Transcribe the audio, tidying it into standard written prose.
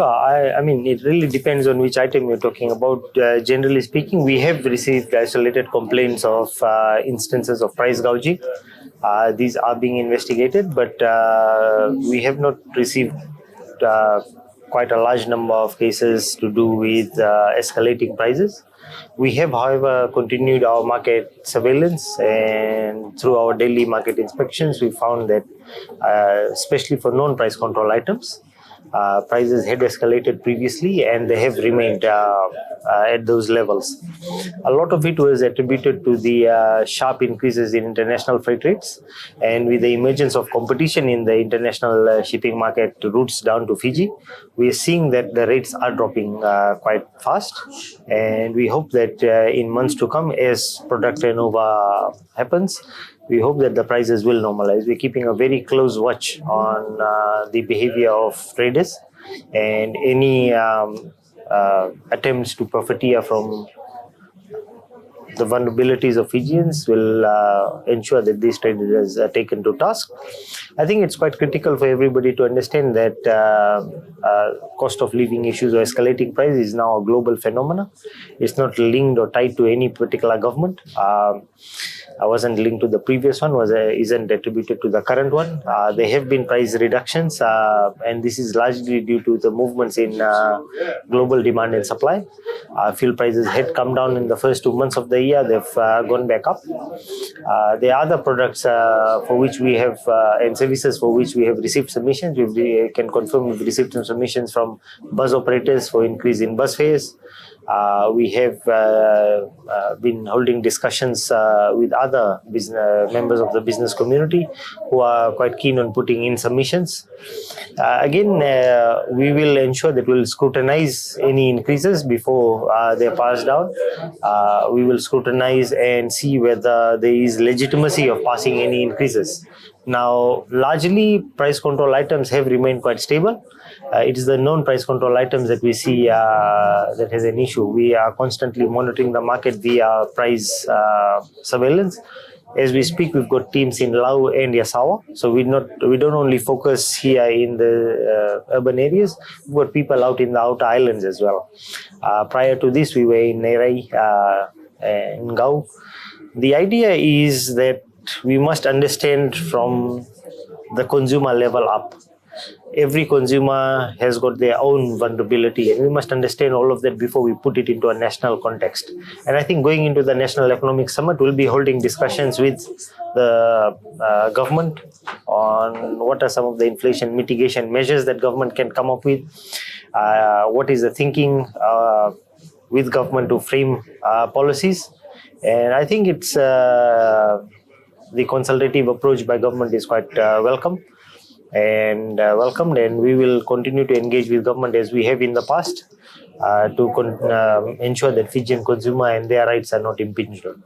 I mean, it really depends on which item you're talking about. Generally speaking, we have received isolated complaints of instances of price gouging. These are being investigated, but we have not received uh, quite a large number of cases to do with escalating prices. We have, however, continued our market surveillance, and through our daily market inspections, we found that, especially for non-price control items, prices had escalated previously and they have remained at those levels. A lot of it was attributed to the sharp increases in international freight rates, and with the emergence of competition in the international shipping market routes down to Fiji, we are seeing that the rates are dropping quite fast, and we hope that in months to come, as product turnover happens, we hope that the prices will normalize. We're keeping a very close watch on the behavior of traders and any attempts to profiteer from the vulnerabilities of Fijians will ensure that these traders are taken to task. I think it's quite critical for everybody to understand that cost of living issues or escalating price is now a global phenomenon. It's not linked or tied to any particular government. I wasn't linked to the previous one, isn't attributed to the current one. There have been price reductions, and this is largely due to the movements in global demand and supply. Fuel prices had come down in the first 2 months of the year. They've gone back up. There are other products for which we have and services for which we have received submissions. We can confirm we've received some submissions from bus operators for increase in bus fares. We have been holding discussions with other members of the business community who are quite keen on putting in submissions. Again, we will ensure that we'll scrutinize any increases before they're passed down. We will scrutinize and see whether there is legitimacy of passing any increases. Now, largely, price control items have remained quite stable. It is the non-price control items that we see that has an issue. We are constantly monitoring the market via price surveillance. As we speak, we've got teams in Lau and Yasawa. So we don't only focus here in the urban areas. We've got people out in the outer islands as well. Prior to this, we were in Nerai and Gau. The idea is that we must understand from the consumer level up. Every consumer has got their own vulnerability, and we must understand all of that before we put it into a national context. And I think going into the National Economic Summit, we'll be holding discussions with the government on what are some of the inflation mitigation measures that government can come up with, what is the thinking with government to frame policies. And I think it's the consultative approach by government is quite welcomed, and we will continue to engage with government as we have in the past to ensure that Fijian consumer and their rights are not impinged on.